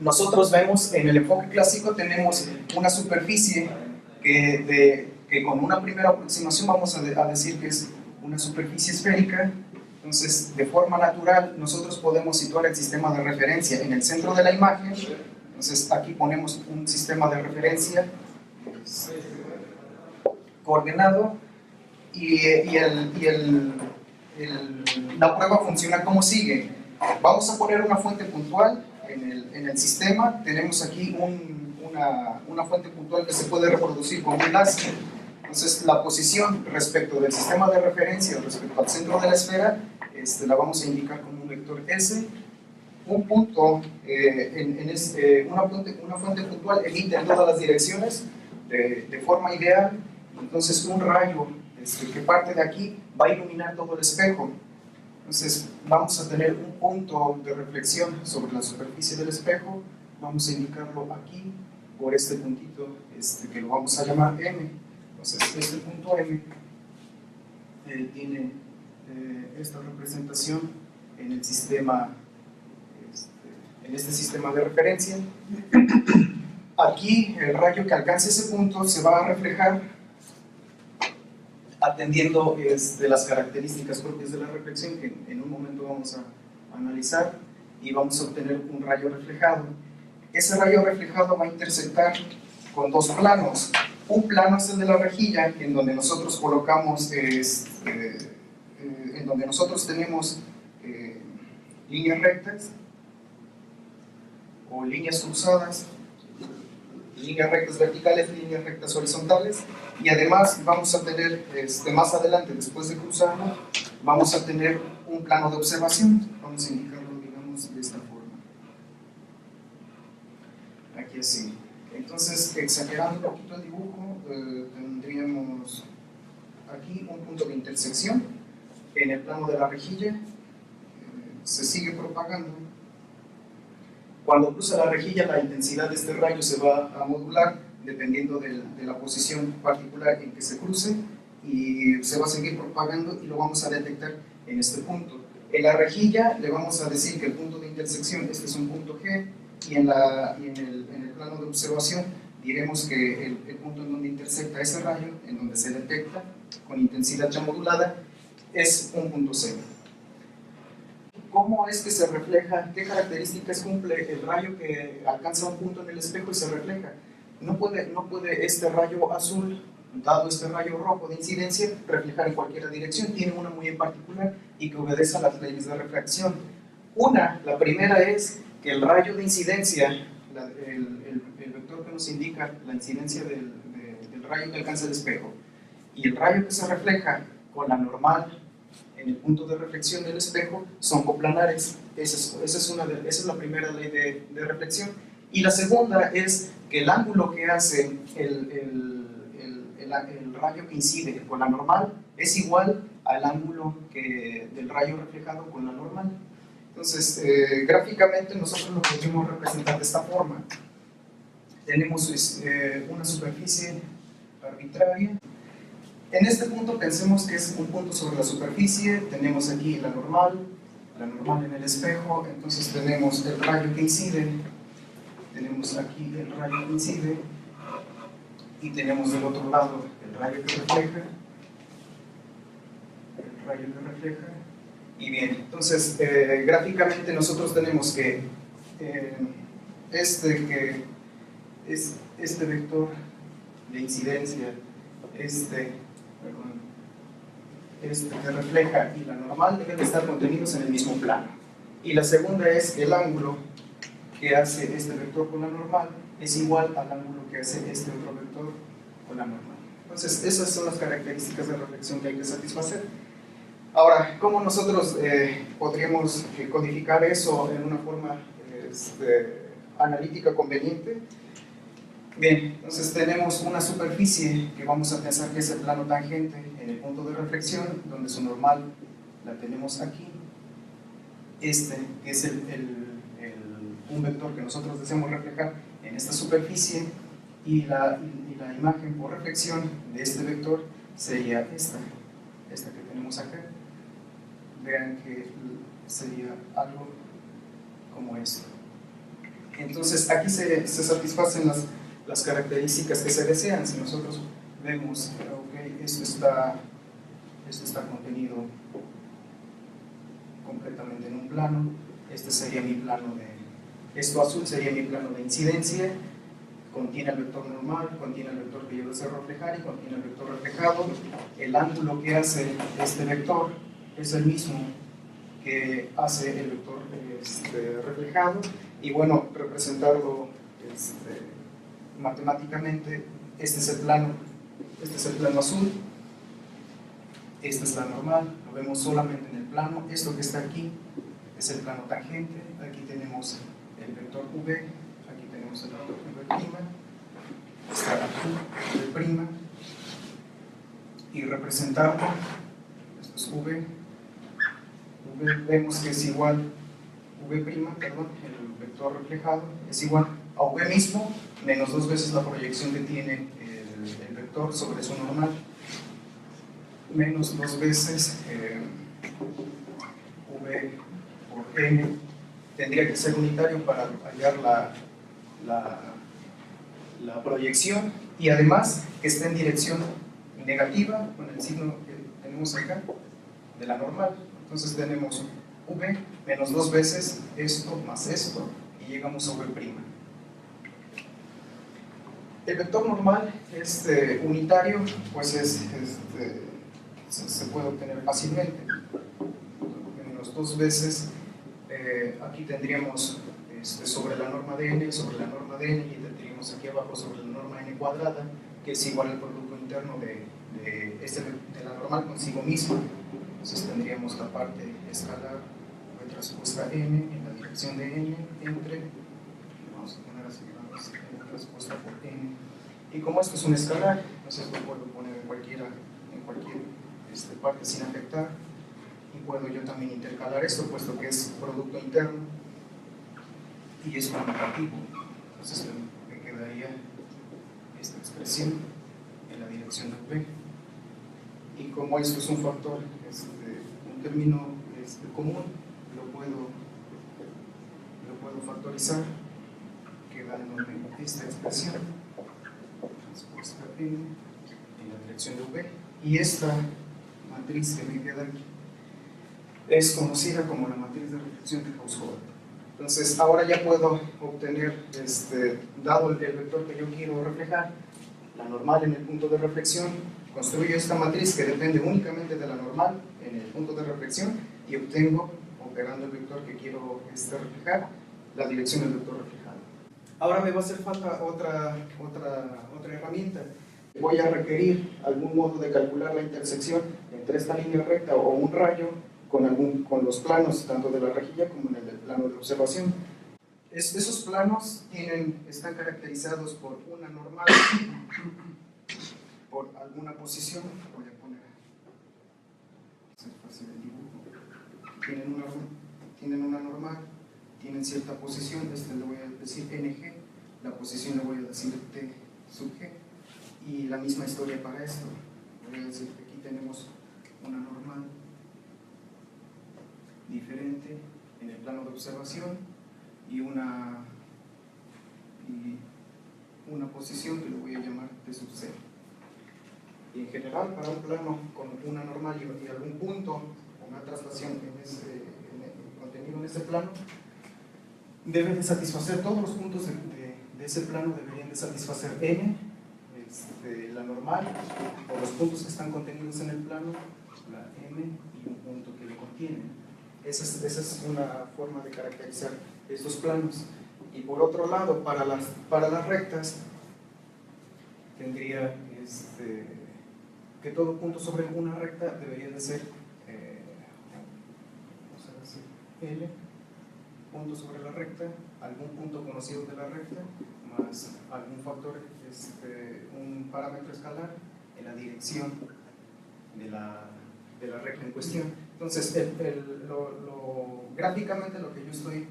nosotros vemos en el enfoque clásico tenemos una superficie que con una primera aproximación vamos a decir que es una superficie esférica. Entonces, de forma natural, nosotros podemos situar el sistema de referencia en el centro de la imagen. Entonces, aquí ponemos un sistema de referencia coordenado la prueba funciona como sigue. Vamos a poner una fuente puntual en el sistema. Tenemos aquí una fuente puntual que se puede reproducir con un láser. Entonces, la posición respecto del sistema de referencia, respecto al centro de la esfera, la vamos a indicar con un vector S. Un punto, una fuente puntual emite en todas las direcciones de forma ideal. Entonces, un rayo que parte de aquí va a iluminar todo el espejo. Entonces, vamos a tener un punto de reflexión sobre la superficie del espejo. Vamos a indicarlo aquí por este puntito que lo vamos a llamar M. Entonces, este punto M tiene esta representación en el sistema, en este sistema de referencia. Aquí, el rayo que alcance ese punto se va a reflejar atendiendo las características propias de la reflexión que en un momento vamos a analizar, y vamos a obtener un rayo reflejado. Ese rayo reflejado va a intersectar con dos planos. Un plano es el de la rejilla, en donde nosotros colocamos, en donde nosotros tenemos líneas rectas o líneas cruzadas, líneas rectas verticales, líneas rectas horizontales, y además vamos a tener, más adelante, después de cruzarlo, vamos a tener un plano de observación. Vamos a indicarlo, digamos, de esta forma. Aquí así. Entonces, exagerando un poquito el dibujo, tendríamos aquí un punto de intersección en el plano de la rejilla. Se sigue propagando. Cuando cruza la rejilla, la intensidad de este rayo se va a modular dependiendo de la posición particular en que se cruce, y se va a seguir propagando y lo vamos a detectar en este punto. En la rejilla le vamos a decir que el punto de intersección, este es un punto G, y en el plano de observación diremos que el punto en donde intersecta ese rayo, en donde se detecta con intensidad ya modulada, es un punto C. ¿Cómo es que se refleja? ¿Qué características cumple el rayo que alcanza un punto en el espejo y se refleja? No puede este rayo azul, dado este rayo rojo de incidencia, reflejar en cualquier dirección. Tiene una muy en particular y que obedece a las leyes de refracción. La primera es que el rayo de incidencia, el vector que nos indica la incidencia del rayo que alcanza el espejo, y el rayo que se refleja con la normal en el punto de reflexión del espejo son coplanares. Esa es la primera ley de reflexión. Y la segunda es que el ángulo que hace el rayo que incide con la normal es igual al ángulo del rayo reflejado con la normal. Entonces, gráficamente nosotros lo podemos representar de esta forma. Tenemos una superficie arbitraria. En este punto pensemos que es un punto sobre la superficie. Tenemos aquí la normal en el espejo. Entonces tenemos el rayo que incide, tenemos aquí el rayo que incide, y tenemos del otro lado el rayo que refleja, y bien, entonces gráficamente nosotros tenemos que este vector de incidencia, que refleja y la normal deben estar contenidos en el mismo plano. Y la segunda es que el ángulo que hace este vector con la normal es igual al ángulo que hace este otro vector con la normal. Entonces, esas son las características de reflexión que hay que satisfacer. Ahora, ¿cómo nosotros podríamos codificar eso en una forma analítica conveniente? Bien, entonces tenemos una superficie que vamos a pensar que es el plano tangente en el punto de reflexión, donde su normal la tenemos aquí. Que es un vector que nosotros deseamos reflejar en esta superficie, y la imagen por reflexión de este vector sería esta que tenemos acá. Vean que sería algo como esto. Entonces aquí se satisfacen las características que se desean. Si nosotros vemos, ok, esto está contenido completamente en un plano, este sería mi plano esto azul sería mi plano de incidencia, contiene el vector normal, contiene el vector que yo deseo reflejar y contiene el vector reflejado. El ángulo que hace este vector es el mismo que hace el vector reflejado, y bueno, representarlo matemáticamente, este es el plano azul, esta es la normal, lo vemos solamente en el plano. Esto que está aquí es el plano tangente, aquí tenemos el vector V, aquí tenemos el vector V', está aquí V', y representarlo, esto es V, vemos que es igual, V', perdón, el vector reflejado es igual a V mismo menos 2 veces la proyección que tiene el vector sobre su normal, menos 2 veces V por N. Tendría que ser unitario para hallar la proyección, y además que esté en dirección negativa con el signo que tenemos acá de la normal. Entonces tenemos V menos 2 veces esto más esto y llegamos a V'. El vector normal unitario pues se puede obtener fácilmente. Menos 2 veces, aquí tendríamos sobre la norma de n, sobre la norma de n, y tendríamos aquí abajo sobre la norma n cuadrada, que es igual al producto interno de la normal consigo misma. Entonces tendríamos la parte escalar v transpuesta n en la dirección de n entre, vamos a poner así, n transpuesta por n. Y como esto es un escalar, entonces lo puedo poner en cualquier parte sin afectar, y puedo yo también intercalar esto, puesto que es producto interno y es conmutativo. Entonces me quedaría esta expresión en la dirección de V. Y como esto es un factor, un término común, lo puedo factorizar, quedándome esta expresión transpuesta n en la dirección de V, y esta matriz que me queda aquí es conocida como la matriz de reflexión de Gauss-Jordan. Entonces ahora ya puedo obtener, dado el vector que yo quiero reflejar, la normal en el punto de reflexión, construyo esta matriz que depende únicamente de la normal en el punto de reflexión, y obtengo, operando el vector que quiero reflejar, la dirección del vector reflejado. Ahora me va a hacer falta otra herramienta. Voy a requerir algún modo de calcular la intersección entre esta línea recta o un rayo con los planos tanto de la rejilla como en el plano de observación. Esos planos están caracterizados por una normal, por alguna posición. Voy a poner el dibujo. Tienen una normal, tienen cierta posición, le voy a decir NG, la posición le voy a decir T sub G, y la misma historia para esto. Voy a decir que aquí tenemos una normal diferente en el plano de observación y una posición que le voy a llamar T sub C. Y en general, para un plano con una normal y algún punto, una traslación contenido en ese plano, debe de satisfacer todos los puntos de ese plano, deberían de satisfacer n, la normal, o los puntos que están contenidos en el plano, la m y un punto que lo contiene. Esa es una forma de caracterizar estos planos. Y por otro lado, para las rectas, tendría que todo punto sobre una recta debería de ser vamos a decir L, punto sobre la recta, algún punto conocido de la recta, más algún factor, un parámetro escalar en la dirección de la recta en cuestión. Entonces, gráficamente lo que yo estoy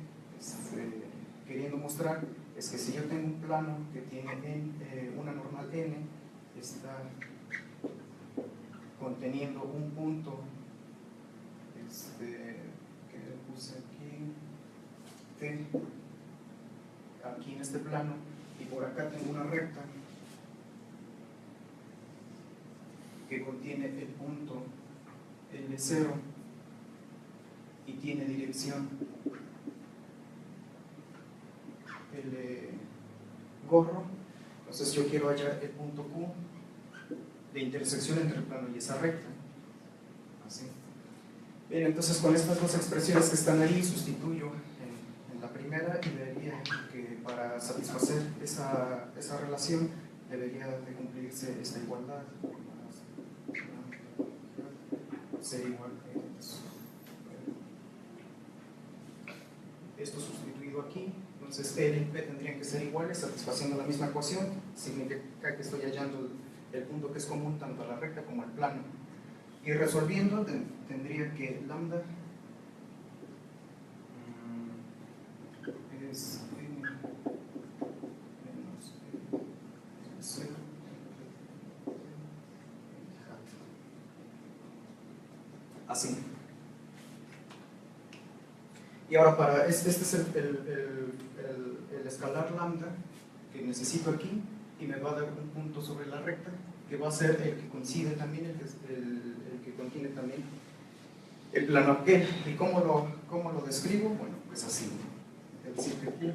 queriendo mostrar es que si yo tengo un plano que tiene una normal n, está conteniendo un punto que le puse aquí, T, aquí en este plano, y por acá tengo una recta que contiene el punto L0 y tiene dirección L gorro. Entonces yo quiero hallar el punto Q de intersección entre el plano y esa recta. Así. Bien, entonces con estas dos expresiones que están ahí sustituyo en la primera y vería que para satisfacer esa relación debería de cumplirse esta igualdad. Ser igual que esto sustituido aquí. Entonces L y P tendrían que ser iguales, satisfaciendo la misma ecuación. Significa que estoy hallando el punto que es común tanto a la recta como al plano. Y resolviendo tendría que lambda es menos 0 así. Y ahora para este es el escalar lambda que necesito aquí, y me va a dar un punto sobre la recta que va a ser el que coincide también, el que contiene también el plano aquel. ¿Y cómo lo describo? Bueno, pues así. Es decir, que Q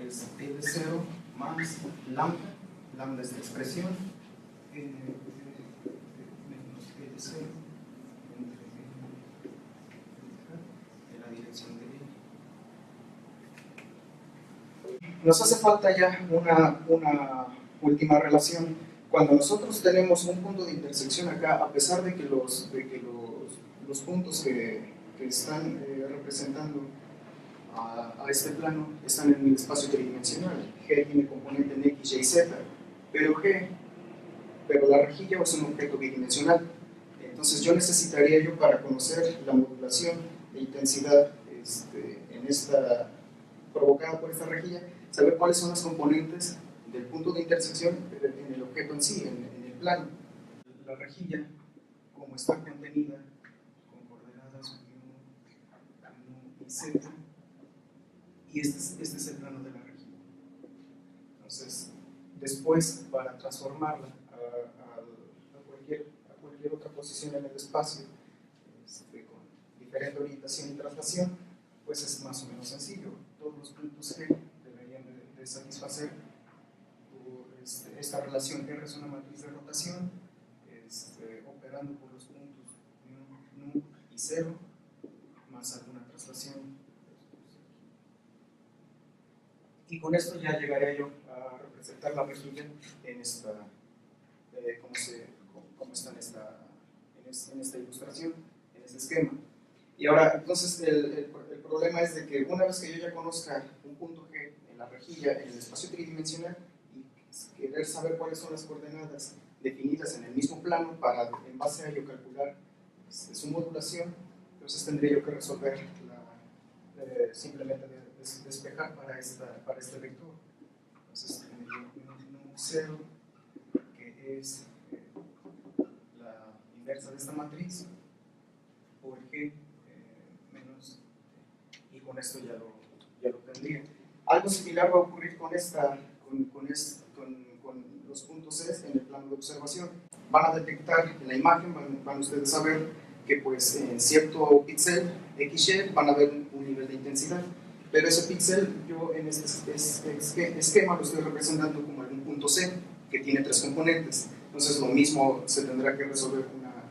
es L0 más lambda es la expresión, menos L0 en la dirección de L. Nos hace falta ya una última relación. Cuando nosotros tenemos un punto de intersección acá, a pesar de que los puntos que están representando a este plano están en el espacio tridimensional, G tiene componente en X, Y, Z, pero la rejilla es un objeto bidimensional. Entonces yo necesitaría para conocer la modulación de intensidad provocada por esta rejilla, saber cuáles son las componentes del punto de intersección en el objeto en sí, en el plano. La rejilla, como está contenida con coordenadas 1 y Z, y este es el plano de la rejilla. Entonces, después, para transformarla a cualquier otra posición en el espacio, con diferente orientación y traslación, pues es más o menos sencillo. Todos los puntos G deberían de satisfacer esta relación. R es una matriz de rotación, operando por los puntos nu y 0, más alguna traslación. Y con esto ya llegaré yo a representar la rejilla en esta, como está en esta ilustración, en este esquema. Y ahora, entonces, el problema es de que una vez que yo ya conozca un punto G en la rejilla, en el espacio tridimensional, y querer saber cuáles son las coordenadas definidas en el mismo plano para, en base a ello, calcular su modulación, entonces tendría yo que resolver simplemente despejar para este vector. Entonces tendría un 0, que es la inversa de esta matriz, por G menos, y con esto ya lo tendría. Algo similar va a ocurrir con los puntos S en el plano de observación. Van a detectar en la imagen, van ustedes a ver que pues en cierto píxel XY van a ver un nivel de intensidad, pero ese píxel yo en este esquema lo estoy representando como algún punto C que tiene 3 componentes. Entonces lo mismo se tendrá que resolver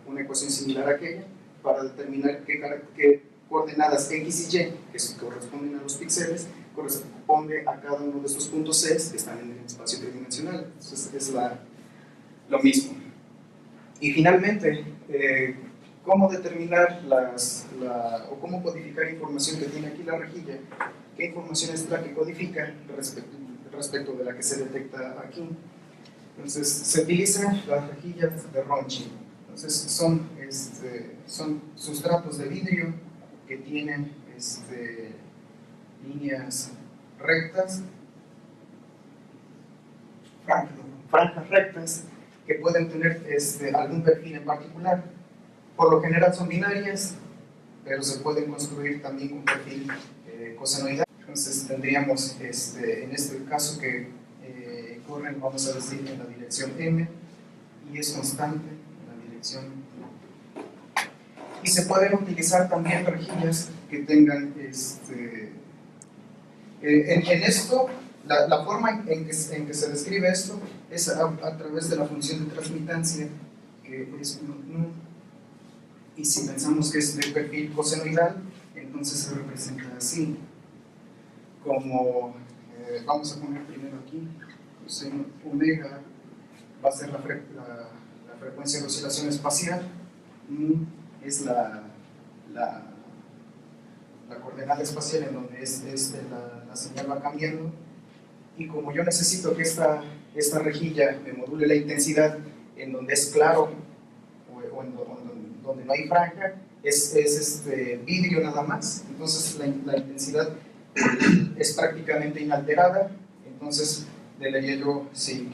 una ecuación similar a aquella para determinar qué coordenadas X y Y que corresponden a los píxeles corresponde a cada uno de estos puntos C que están en el espacio tridimensional. Entonces es lo mismo. Y finalmente, cómo determinar o cómo codificar información que tiene aquí la rejilla, qué información es la que codifica respecto de la que se detecta aquí. Entonces se utilizan las rejillas de Ronchi. Entonces son sustratos de vidrio que tienen líneas rectas, franjas rectas, que pueden tener algún perfil en particular. Por lo general son binarias, pero se pueden construir también con perfil cosenoidal. Entonces tendríamos en este caso que corren, vamos a decir, en la dirección M y es constante en la dirección. Y se pueden utilizar también rejillas que tengan en esto, la forma en que se describe esto es a través de la función de transmitancia, que es nu, y si pensamos que es de perfil cosenoidal, entonces se representa así, como, vamos a poner primero aquí, coseno omega va a ser la frecuencia de oscilación espacial, nu es la coordenada espacial en donde la señal va cambiando, y como yo necesito que esta rejilla me module la intensidad en donde es claro o en donde no hay franja, es vidrio nada más, entonces la intensidad es prácticamente inalterada, entonces debería yo, si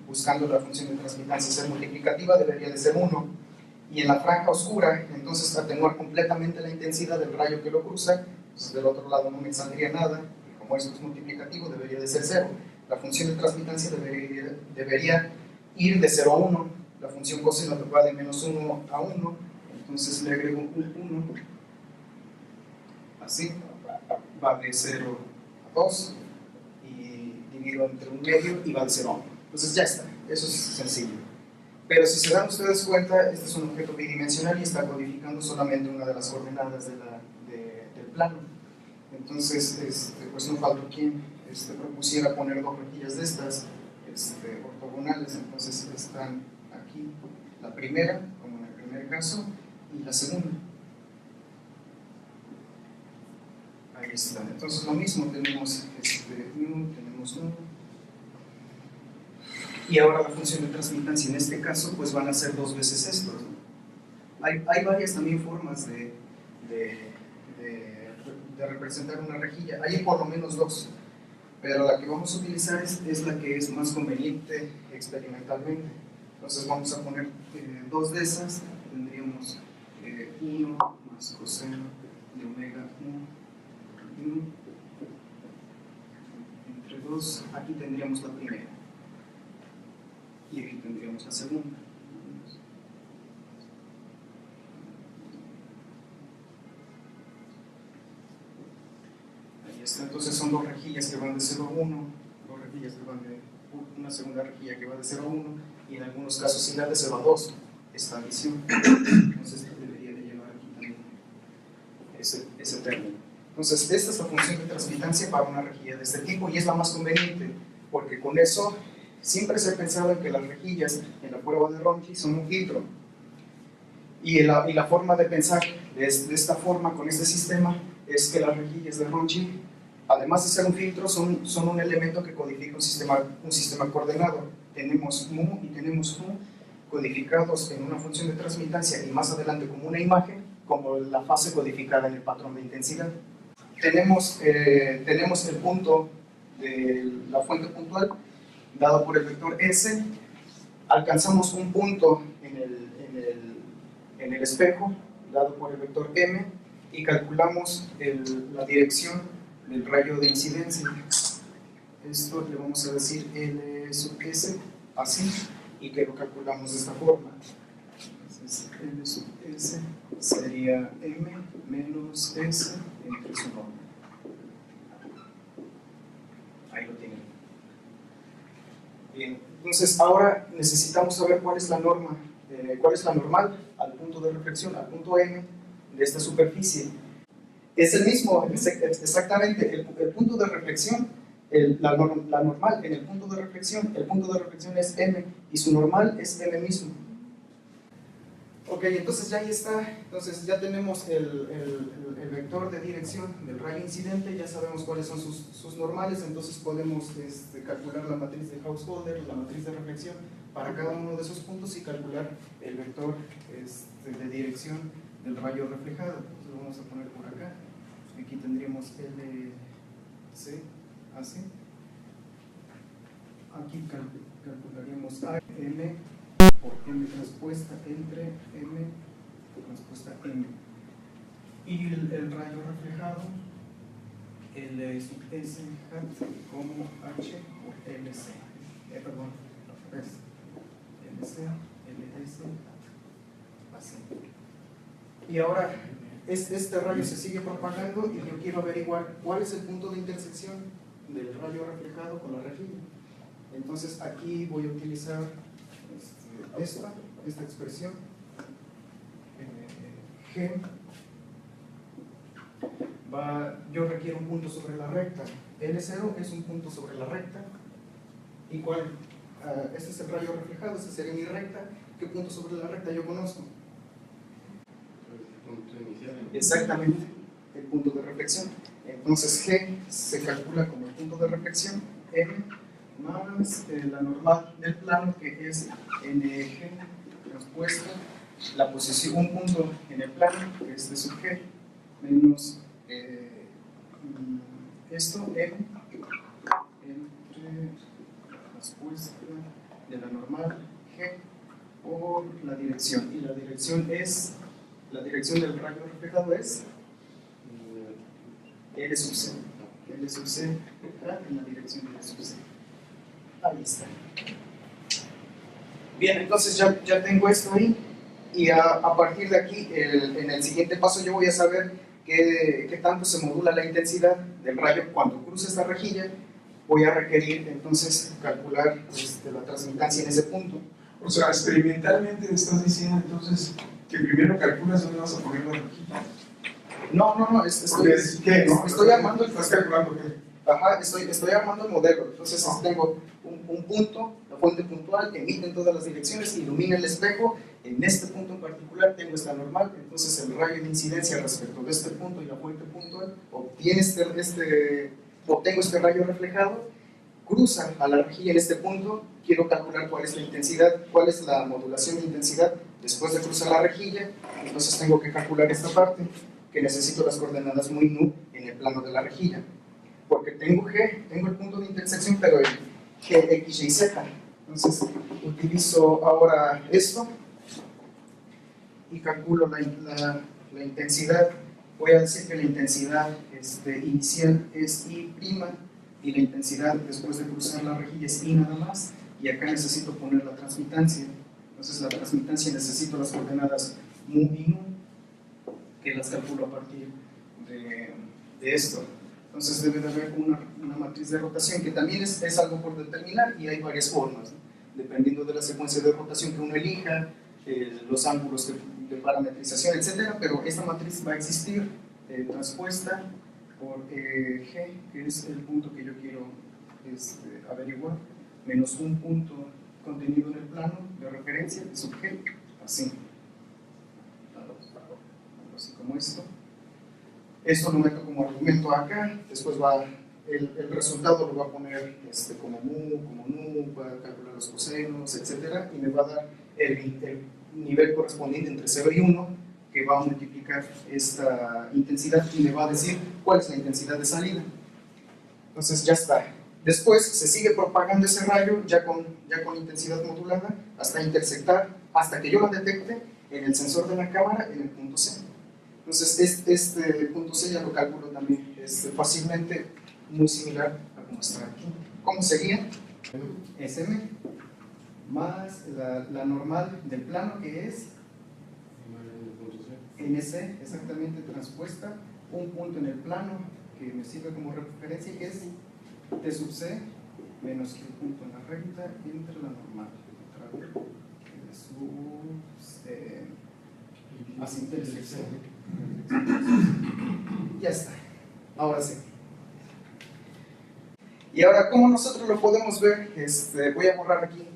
buscando la función de transmitancia ser multiplicativa, debería de ser 1, y en la franja oscura, entonces atenuar completamente la intensidad del rayo que lo cruza, entonces del otro lado no me saldría nada, y como esto es multiplicativo debería de ser 0. La función de transmitancia debería ir de 0 a 1, la función coseno va de menos 1 a 1, entonces le agrego un 1, así, va de 0 a 2, y divido entre un medio y va de 0 a 1. Entonces ya está, eso es sencillo. Pero si se dan ustedes cuenta, este es un objeto bidimensional y está codificando solamente una de las coordenadas del plano. Entonces, pues no faltó quien propusiera poner dos rejillas de estas ortogonales. Entonces están aquí la primera, como en el primer caso, y la segunda. Ahí está. Entonces lo mismo, tenemos tenemos nu. Y ahora la función de transmitancia en este caso pues van a ser dos veces esto, ¿no? Hay varias también formas de representar una rejilla, hay por lo menos dos, pero la que vamos a utilizar es la que es más conveniente experimentalmente. Entonces vamos a poner dos de esas, tendríamos 1 más coseno de omega 1 entre 2, aquí tendríamos la primera. Y aquí tendríamos la segunda. Ahí está, entonces son dos rejillas que van de 0 a 1, dos rejillas que van de una segunda rejilla que va de 0 a 1, y en algunos casos sí de 0 a 2, esta adición. Entonces debería de llevar aquí también ese término. Entonces esta es la función de transmitancia para una rejilla de este tipo y es la más conveniente, porque con eso siempre se ha pensado en que las rejillas en la prueba de Ronchi son un filtro. Y la forma de pensar de esta forma, con este sistema, es que las rejillas de Ronchi, además de ser un filtro, son un elemento que codifica un sistema coordenado. Tenemos mu y tenemos nu codificados en una función de transmitancia y más adelante como una imagen, como la fase codificada en el patrón de intensidad. Tenemos el punto de la fuente puntual dado por el vector S, alcanzamos un punto en el espejo dado por el vector M y calculamos la dirección del rayo de incidencia. Esto le vamos a decir L sub S, así, y que lo calculamos de esta forma. Entonces L sub S sería M menos S entre su norma. Ahí lo tienen. Bien, entonces ahora necesitamos saber cuál es la norma, cuál es la normal al punto de reflexión, al punto M de esta superficie. Es el mismo, exactamente, el punto de reflexión, la normal en el punto de reflexión es M y su normal es M mismo. Ok, entonces ya ahí está, entonces ya tenemos el vector de dirección del rayo incidente, ya sabemos cuáles son sus normales, entonces podemos calcular la matriz de Householder, la matriz de reflexión para cada uno de esos puntos y calcular el vector de dirección del rayo reflejado. Entonces lo vamos a poner por acá, aquí tendríamos LC, así, aquí calcularíamos AM por M transpuesta entre M transpuesta M. Y el rayo reflejado L sub S hat como H por LC. Perdón, al revés. LC, LS, así. Y ahora este rayo se sigue propagando y yo quiero averiguar cuál es el punto de intersección del rayo reflejado con la rejilla. Entonces aquí voy a utilizar esta expresión G. Yo requiero un punto sobre la recta. L0 es un punto sobre la recta. ¿Y cuál? Este es el rayo reflejado, esta sería mi recta. ¿Qué punto sobre la recta yo conozco? El punto inicial. Exactamente, el punto de reflexión. Entonces G se calcula como el punto de reflexión, M más la normal del plano, que es NG transpuesta la posición, un punto en el plano, que es de sub G, menos esto, M, entre transpuesta de la normal G por la dirección. Y la dirección del rayo reflejado es L sub C. L sub C en la dirección de L sub C. Ahí está. Bien, entonces ya tengo esto ahí. Y a partir de aquí, en el siguiente paso, yo voy a saber qué tanto se modula la intensidad del rayo cuando cruza esta rejilla. Voy a requerir entonces calcular la transmitancia en ese punto. O sea, experimentalmente estás diciendo entonces que primero calculas dónde vas a poner la rejilla. No, estoy armando ¿Estás calculando qué? Ajá, estoy armando el modelo. Entonces tengo un punto, la fuente puntual que emite en todas las direcciones, ilumina el espejo. En este punto en particular tengo esta normal, entonces el rayo de incidencia respecto de este punto y la fuente puntual obtengo este rayo reflejado, cruza a la rejilla en este punto. Quiero calcular cuál es la intensidad, cuál es la modulación de intensidad después de cruzar la rejilla. Entonces tengo que calcular esta parte, que necesito las coordenadas muy nu en el plano de la rejilla, porque tengo G, tengo el punto de intersección, pero el G, X, Y, Z. Entonces utilizo ahora esto y calculo la intensidad. Voy a decir que la intensidad inicial es I' y la intensidad después de cruzar la rejilla es I nada más, y acá necesito poner la transmitancia. Entonces la transmitancia necesito las coordenadas mu y nu, que las calculo a partir de esto. Entonces debe de haber una matriz de rotación, que también es algo por determinar, y hay varias formas, ¿no? Dependiendo de la secuencia de rotación que uno elija, los ángulos de parametrización, etc. Pero esta matriz va a existir transpuesta por G, que es el punto que yo quiero averiguar, menos un punto contenido en el plano de referencia de sub G, así. Algo así como esto. Esto lo meto como argumento acá, después el resultado lo va a poner como mu, como nu, va a calcular los cosenos, etc. Y me va a dar el nivel correspondiente entre 0 y 1, que va a multiplicar esta intensidad y me va a decir cuál es la intensidad de salida. Entonces ya está. Después se sigue propagando ese rayo ya con intensidad modulada hasta intersectar, hasta que yo la detecte en el sensor de la cámara en el punto C. Entonces este punto C ya lo calculo también fácilmente, muy similar a como está aquí. ¿Cómo sería? SM más la normal del plano, que es NC, exactamente transpuesta, un punto en el plano que me sirve como referencia, que es T sub C menos Q punto en la recta entre la normal. T sub C. Así intersección. Ya está. Ahora sí. Y ahora, ¿cómo nosotros lo podemos ver? Voy a borrar aquí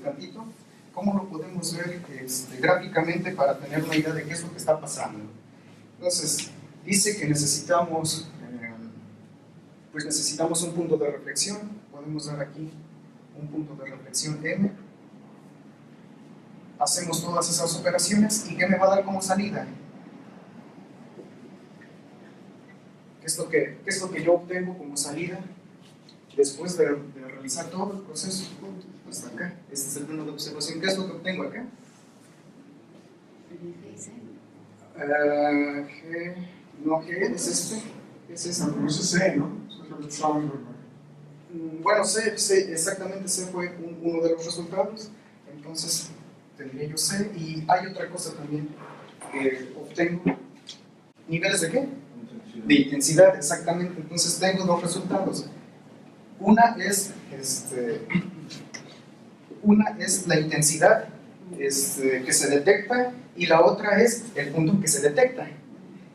tantito. ¿Cómo lo podemos ver gráficamente para tener una idea de qué es lo que está pasando? Entonces, dice que necesitamos un punto de reflexión. Podemos dar aquí un punto de reflexión M. Hacemos todas esas operaciones y ¿qué me va a dar como salida? ¿Qué es lo que yo obtengo como salida después de realizar todo el proceso hasta acá? Este es el plano de observación. ¿Qué es lo que obtengo acá? G es es esto. No, eso es C, ¿no? Eso es lo que estaba viendo. Bueno, C, exactamente C fue uno de los resultados, entonces tendría yo C, y hay otra cosa también que obtengo, ¿niveles de qué? De intensidad, exactamente. Entonces tengo dos resultados. Una es la intensidad que se detecta, y la otra es el punto que se detecta,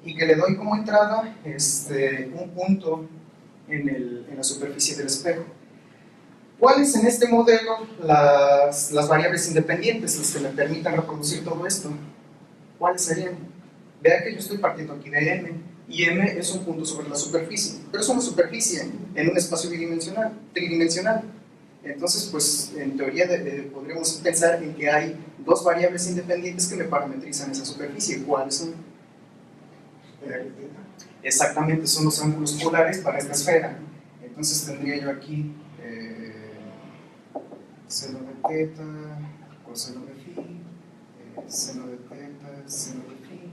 y que le doy como entrada un punto en la superficie del espejo. ¿Cuáles en este modelo las variables independientes, las que me permitan reproducir todo esto? ¿Cuáles serían? Vean que yo estoy partiendo aquí de M, y M es un punto sobre la superficie, pero es una superficie en un espacio tridimensional. Entonces, pues, en teoría podríamos pensar en que hay dos variables independientes que me parametrizan esa superficie. ¿Cuáles son? Exactamente, son los ángulos polares para esta esfera. Entonces tendría yo aquí seno de teta, coseno de phi, seno de teta, seno de phi,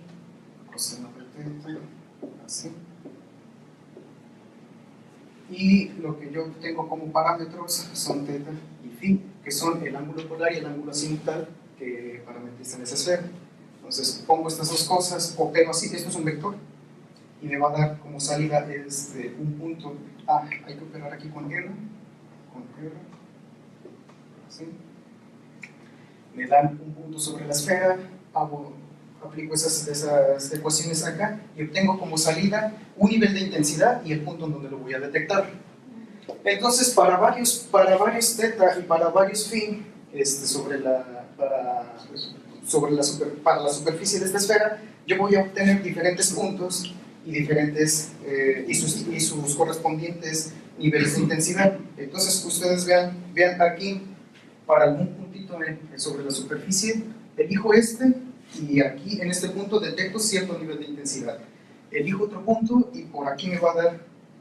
coseno de teta, así. Y lo que yo tengo como parámetros son teta y phi, que son el ángulo polar y el ángulo azimutal que parametrizan esa esfera. Entonces pongo estas dos cosas, opero así, esto es un vector, y me va a dar como salida un punto. Hay que operar aquí con R, ¿sí? Me dan un punto sobre la esfera, aplico esas ecuaciones acá y obtengo como salida un nivel de intensidad y el punto en donde lo voy a detectar. Entonces, para varios teta y para varios phi, para la superficie de esta esfera, yo voy a obtener diferentes puntos y sus correspondientes niveles de intensidad. Entonces, ustedes vean aquí, para algún puntito sobre la superficie, elijo y aquí en este punto detecto cierto nivel de intensidad. Elijo otro punto y por aquí me va a dar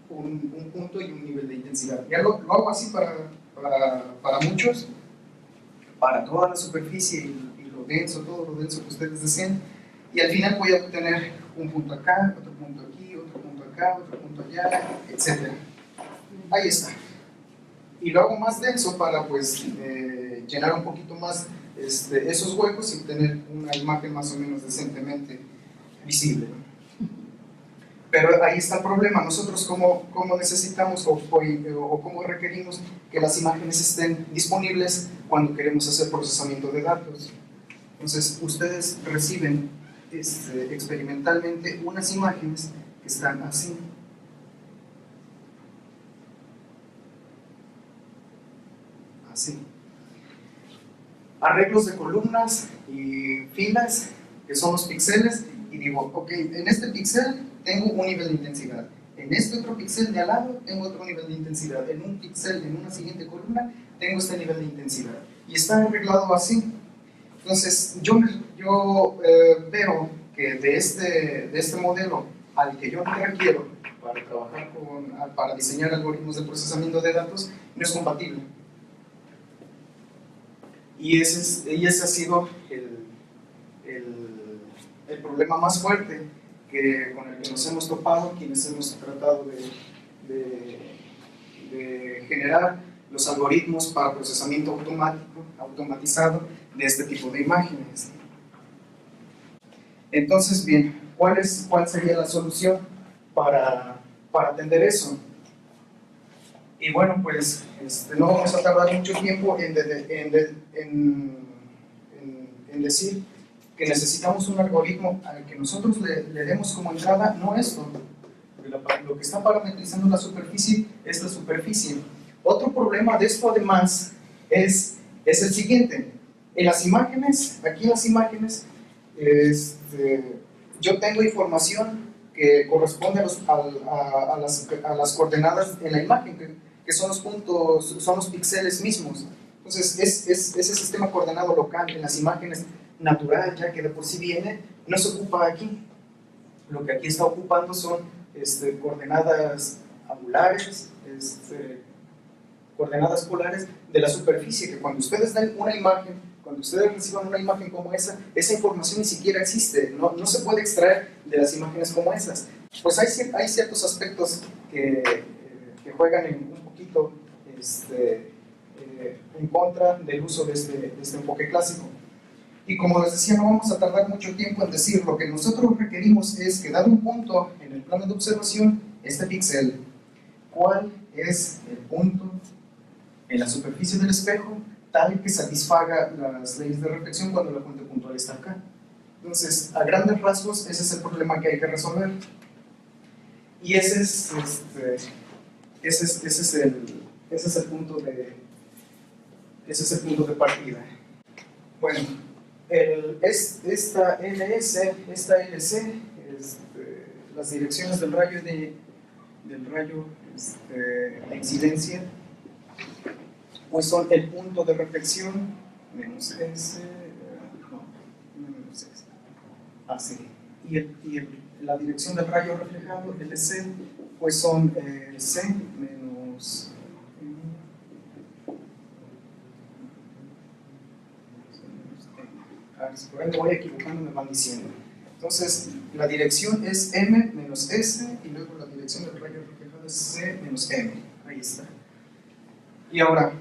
un punto y un nivel de intensidad. Ya lo hago así para muchos, para toda la superficie y todo lo denso que ustedes deseen, y al final voy a obtener un punto acá, otro punto aquí, otro punto acá, otro punto allá, etc. Ahí está. Y lo hago más denso para pues llenar un poquito más esos huecos y obtener una imagen más o menos decentemente visible. Pero ahí está el problema. Nosotros cómo necesitamos o cómo requerimos que las imágenes estén disponibles cuando queremos hacer procesamiento de datos. Entonces, ustedes reciben experimentalmente unas imágenes que están así. Así. Arreglos de columnas y filas, que son los píxeles, y digo, ok, en este píxel tengo un nivel de intensidad, en este otro píxel de al lado tengo otro nivel de intensidad, en un píxel, en una siguiente columna, tengo este nivel de intensidad, y está arreglado así. Entonces, yo veo que de este modelo al que yo requiero para trabajar para diseñar algoritmos de procesamiento de datos, no es compatible. Y ese ha sido el problema más fuerte con el que nos hemos topado quienes hemos tratado de generar los algoritmos para procesamiento automatizado de este tipo de imágenes. Entonces, bien, ¿cuál sería la solución para atender eso? Y bueno, pues no vamos a tardar mucho tiempo en decir que necesitamos un algoritmo al que nosotros le demos como entrada no esto. Lo que está parametrizando la superficie es la superficie. Otro problema de esto además es el siguiente. En las imágenes, aquí en las imágenes, yo tengo información que corresponde a las coordenadas en la imagen, que son los puntos, son los píxeles mismos. Entonces, ese sistema coordenado local en las imágenes natural, ya que de por sí viene, no se ocupa aquí. Lo que aquí está ocupando son coordenadas angulares, coordenadas polares de la superficie, que cuando ustedes den una imagen, cuando ustedes reciban una imagen como esa información ni siquiera existe, no se puede extraer de las imágenes como esas. pues hay ciertos aspectos que juegan un poquito en contra del uso de este enfoque clásico. Y como les decía, no vamos a tardar mucho tiempo en decir, lo que nosotros requerimos es que dado un punto en el plano de observación, este píxel, ¿cuál es el punto en la superficie del espejo tal que satisfaga las leyes de reflexión cuando la fuente puntual está acá? Entonces, a grandes rasgos, ese es el problema que hay que resolver. Y ese es el punto de partida. Bueno, esta LC, las direcciones del rayo de incidencia, pues son el punto de reflexión menos S, menos S. Así. La dirección del rayo reflejado, LC, pues son C menos si por ahí me voy equivocando me van diciendo. Entonces, la dirección es M menos S y luego la dirección del rayo reflejado es C menos M. Ahí está. Y ahora,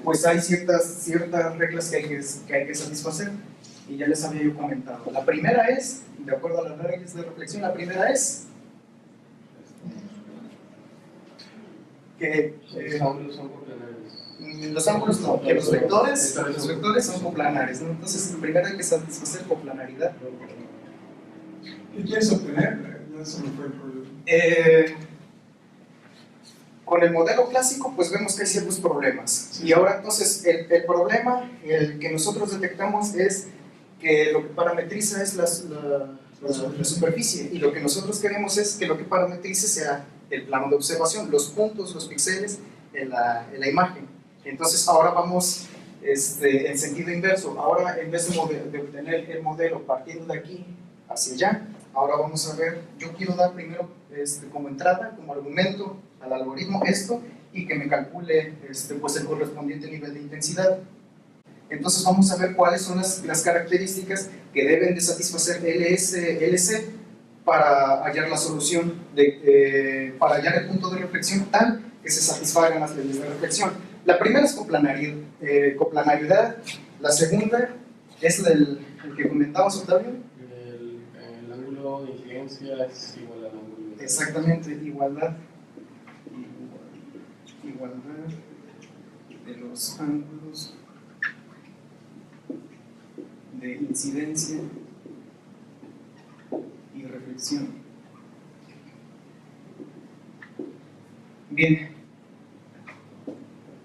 pues hay ciertas reglas que hay que satisfacer y ya les había yo comentado. La primera es, de acuerdo a las reglas de reflexión, la primera es que los ángulos no, que los vectores son coplanares, ¿no? Entonces, primero hay que satisfacer coplanaridad. ¿Qué quieres obtener? Ya se me fue el problema. Con el modelo clásico, pues vemos que hay ciertos problemas. Sí. Y ahora, entonces, el problema que nosotros detectamos es que lo que parametriza es la superficie, y lo que nosotros queremos es que lo que parametrice sea el plano de observación, los puntos, los píxeles en la imagen. Entonces, ahora vamos en sentido inverso. Ahora, en vez de obtener el modelo partiendo de aquí hacia allá, ahora vamos a ver, yo quiero dar primero como entrada, como argumento al algoritmo esto, y que me calcule pues el correspondiente nivel de intensidad. Entonces vamos a ver cuáles son las características que deben de satisfacer LC para hallar la solución, para hallar el punto de reflexión tal que se satisfagan las leyes de reflexión. La primera es coplanariedad, la segunda es el que comentabas, Octavio. El ángulo de incidencia es igual al ángulo de... Exactamente, igualdad de los ángulos de incidencia y reflexión. Bien,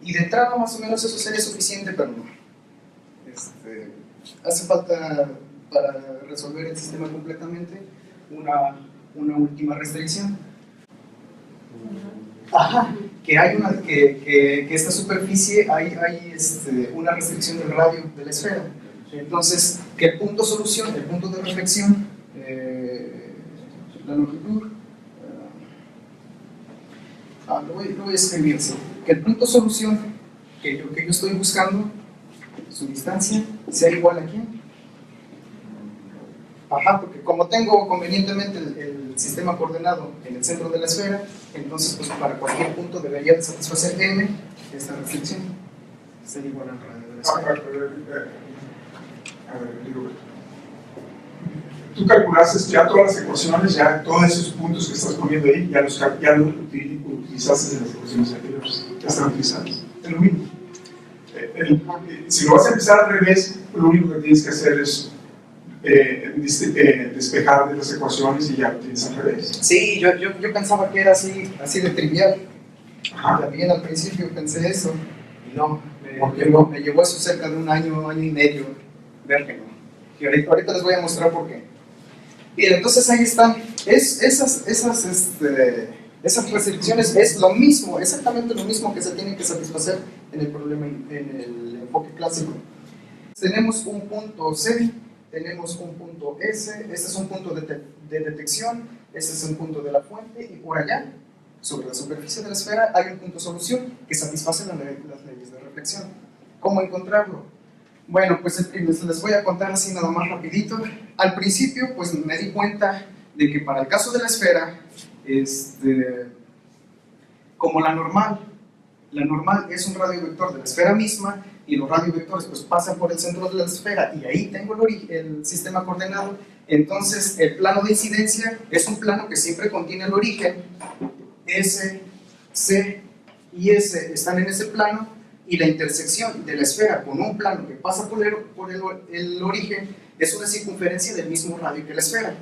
y de entrada más o menos eso sería suficiente, pero no. Hace falta para resolver el sistema completamente una última restricción. Ajá, que esta superficie hay una restricción del radio de la esfera. Entonces, que el punto solución, el punto de reflexión, la longitud, lo voy a escribir así, que el punto solución que yo estoy buscando, su distancia, sea igual a quién. Ajá, porque como tengo convenientemente el sistema coordenado en el centro de la esfera, entonces pues para cualquier punto debería de satisfacer m esta restricción, ser igual al radio de la esfera. A ver, digo, tú calculaste ya todas las ecuaciones, ya todos esos puntos que estás poniendo ahí, ya los utilizaste en las ecuaciones anteriores, ya están utilizados, es lo mismo. Si lo vas a empezar al revés, lo único que tienes que hacer es despejar de las ecuaciones y ya lo tienes al revés. Sí, yo pensaba que era así de trivial. Ajá. También al principio pensé eso, y no, me llevó eso cerca de un año y medio, ver que no. Y ahorita les voy a mostrar por qué. Bien, entonces ahí están. Esas restricciones es lo mismo, exactamente lo mismo que se tienen que satisfacer en el problema, en el enfoque clásico. Tenemos un punto C, tenemos un punto S, este es un punto de detección, este es un punto de la fuente, y por allá, sobre la superficie de la esfera, hay un punto solución que satisface las leyes de reflexión. ¿Cómo encontrarlo? Bueno, pues les voy a contar así nada más rapidito. Al principio, pues me di cuenta de que para el caso de la esfera, como la normal es un radio vector de la esfera misma, y los radiovectores pues pasan por el centro de la esfera, y ahí tengo el sistema coordenado. Entonces el plano de incidencia es un plano que siempre contiene el origen. S, C y S están en ese plano, y la intersección de la esfera con un plano que pasa por el origen es una circunferencia del mismo radio que la esfera.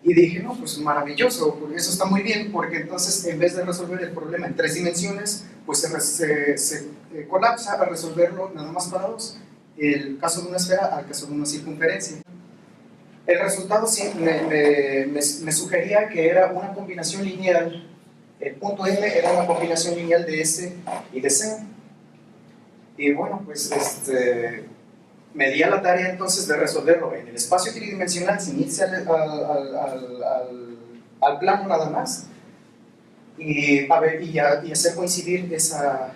Y dije, no, pues maravilloso, eso está muy bien, porque entonces en vez de resolver el problema en 3 dimensiones, pues se colapsa a resolverlo nada más para 2. El caso de una esfera al caso de una circunferencia. El resultado sí me sugería que era una combinación lineal. El punto M era una combinación lineal de S y de C. Y bueno, pues me di a la tarea entonces de resolverlo en el espacio tridimensional sin irse al plano nada más, y hacer coincidir esa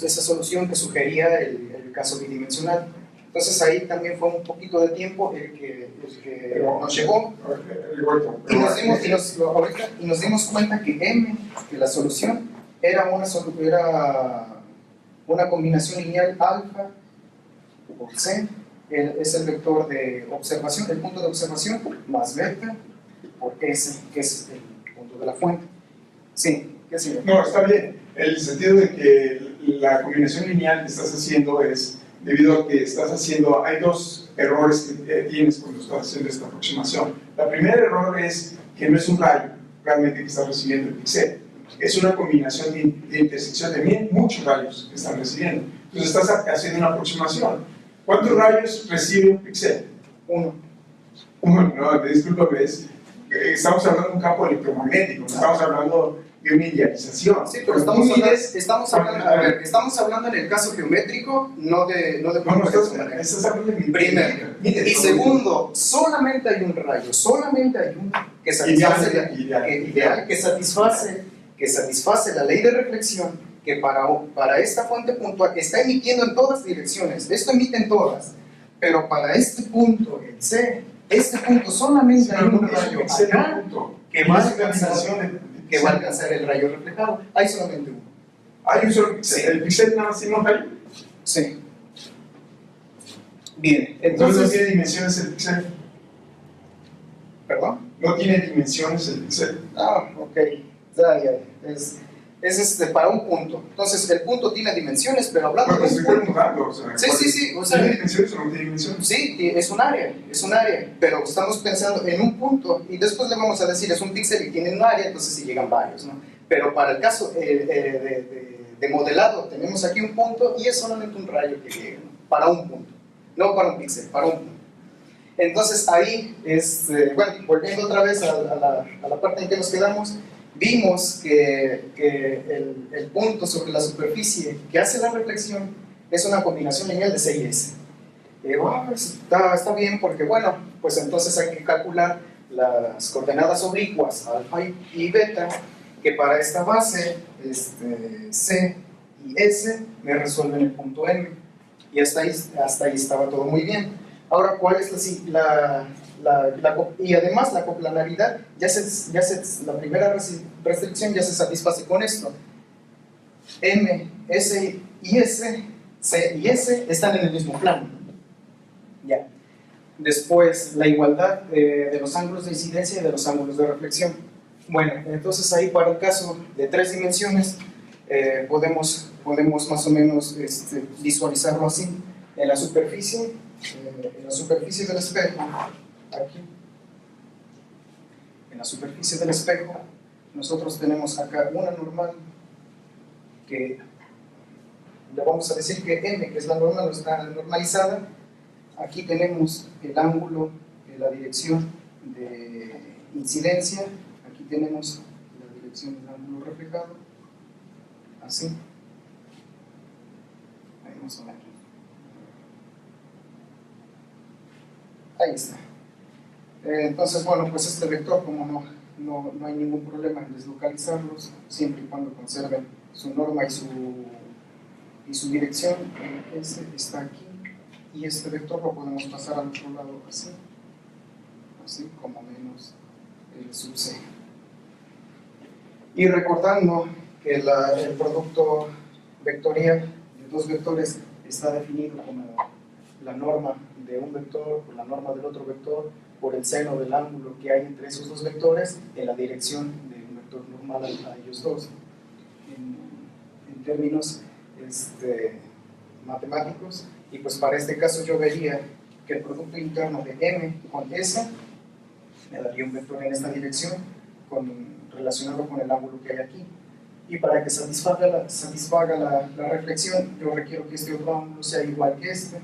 solución que sugería el caso bidimensional. Entonces ahí también fue un poquito de tiempo el que nos llegó, y nos dimos cuenta que M, que la solución era una combinación lineal alfa por C, es el vector de observación, el punto de observación, más beta por S, que es el punto de la fuente. Sí, ¿qué sigue? No, está bien. El sentido de que la combinación lineal que estás haciendo es debido a que hay 2 errores que tienes cuando estás haciendo esta aproximación. El primer error es que no es un rayo realmente que está recibiendo el píxel. Es una combinación de intersección de muchos rayos que están recibiendo. Entonces estás haciendo una aproximación. ¿Cuántos rayos recibe un píxel? 1. No, discúlpame, estamos hablando de un campo electromagnético, no estamos hablando de una idealización. Sí, pero estamos hablando en el caso geométrico, no de estás hablando de primero. Y segundo, solamente hay un rayo, solamente hay uno que satisface la ley de reflexión, que para esta fuente puntual está emitiendo en todas direcciones. Esto emite en todas, pero para este punto, el C, este punto solamente hay un rayo acá que va a alcanzar el rayo reflejado. Hay solamente uno. Hay un solo píxel. Sí. ¿El píxel nada más tiene un rayo? Sí. Bien, Entonces no tiene dimensiones el píxel. ¿Perdón? No tiene dimensiones el píxel. Ah, ok. Ya. Es para un punto. Entonces, el punto tiene dimensiones, pero hablando de un punto. Sí. ¿Tiene dimensiones o no tiene dimensiones? Sí, es un área, pero estamos pensando en un punto, y después le vamos a decir, es un píxel y tiene un área, entonces sí llegan varios, ¿no? Pero para el caso de modelado, tenemos aquí un punto, y es solamente un rayo que llega, ¿no? Para un punto, no para un píxel, para un punto. Entonces, ahí, bueno, volviendo otra vez a la parte en que nos quedamos, vimos que el punto sobre la superficie que hace la reflexión es una combinación lineal de C y S. Está bien, porque bueno, pues entonces hay que calcular las coordenadas oblicuas alfa y beta, que para esta base C y S me resuelven el punto M, y hasta ahí estaba todo muy bien. Ahora, ¿cuál es y además la coplanaridad, la primera restricción ya se satisface con esto? M, S y S, C y S están en el mismo plano. Ya. Después, la igualdad de los ángulos de incidencia y de los ángulos de reflexión. Bueno, entonces ahí para el caso de 3 dimensiones podemos más o menos visualizarlo así. En la superficie del espejo, aquí, en la superficie del espejo, nosotros tenemos acá una normal que le vamos a decir que M, que es la normal, está normalizada. Aquí tenemos el ángulo, la dirección de incidencia, aquí tenemos la dirección del ángulo reflejado, así. Ahí vamos a ver. Ahí está. Entonces, bueno, pues este vector, como no hay ningún problema en deslocalizarlos, siempre y cuando conserven su norma y su dirección. Ese está aquí. y este vector lo podemos pasar al otro lado así, así como menos L sub C. Y recordando que el producto vectorial de dos vectores está definido como la norma de un vector por la norma del otro vector por el seno del ángulo que hay entre esos dos vectores en la dirección de un vector normal a ellos dos. En términos matemáticos, y pues para este caso yo vería que el producto interno de M con S me daría un vector en esta dirección relacionado con el ángulo que hay aquí. Y para que satisfaga la reflexión, yo requiero que este otro ángulo sea igual que este,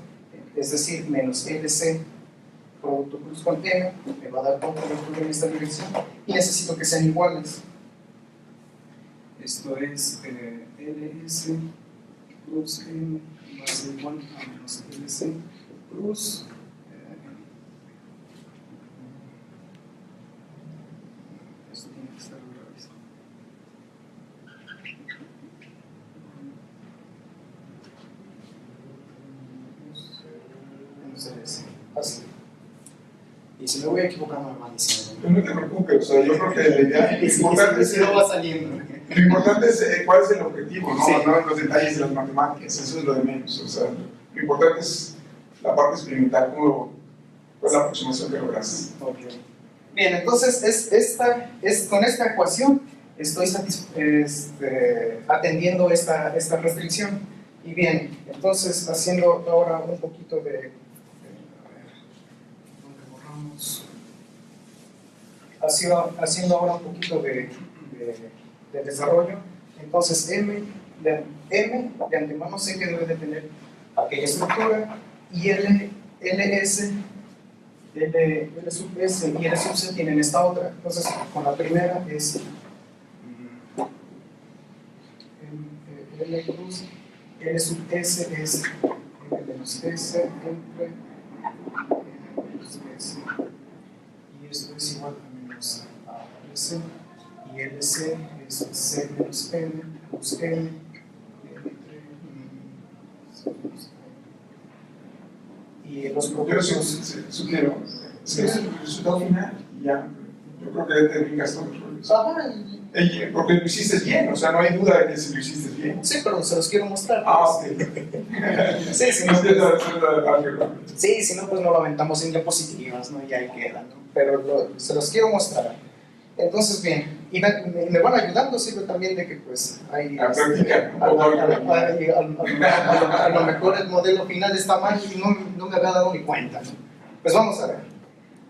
es decir, menos LC producto cruz con M, me va a dar otro vector en esta dirección, y necesito que sean iguales. Esto es LS cruz M va a ser igual a menos LC cruz esto tiene que estar al revés. Entonces, así. Y si me voy equivocando, me van diciendo. No te preocupes, o sea, yo creo que la idea lo importante es que no va saliendo. Lo importante es cuál es el objetivo, ¿no? Sí. No los detalles de las matemáticas, eso es lo de menos. O sea, lo importante es la parte experimental, cuál es la aproximación que logras. Okay. Bien, entonces con esta ecuación estoy atendiendo esta restricción. Y bien, entonces haciendo ahora un poquito de a ver, ¿dónde borramos? Haciendo ahora un poquito de desarrollo. Entonces M de antemano sé que debe de tener aquella estructura, y LS, L sub S y L sub C tienen esta otra. Entonces con la primera es L cruz, L sub S es L menos S entre L menos S, y esto es igual a menos a LC, y LC es C menos N plus N entre C menos N. Y los Yo productos... sugiero, es el resultado final, y ya, yo creo que te brincas todos los rollos. Ajá, Porque lo hiciste bien, o sea, no hay duda de que si lo hiciste bien. sí, pero se los quiero mostrar. Ok. Sí, si no, sí, si no, pues no lo aventamos en diapositivas, ¿no? Y ahí queda, ¿no? Pero se los quiero mostrar. Entonces, bien, y me van ayudando, sirve también de que, pues, hay... La práctica. A lo mejor el modelo final está mal y no me había dado ni cuenta, ¿no? Pues vamos a ver.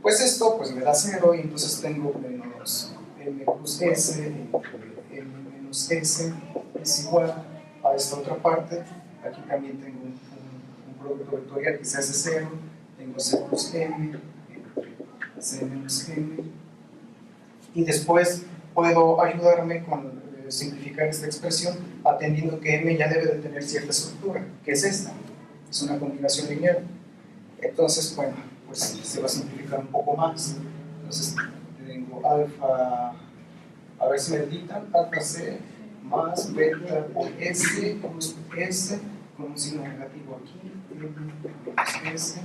Pues esto, pues me da 0, y entonces tengo menos M plus S entre M menos S es igual a esta otra parte. Aquí también tengo un producto vectorial que se hace 0, tengo C plus M entre C menos M, y después puedo ayudarme con simplificar esta expresión atendiendo que M ya debe de tener cierta estructura, que es esta, es una combinación lineal. Entonces, bueno, pues se va a simplificar un poco más. Entonces tengo alfa, a ver si me editan, alfa C más beta S plus S con un signo negativo aquí, M menos S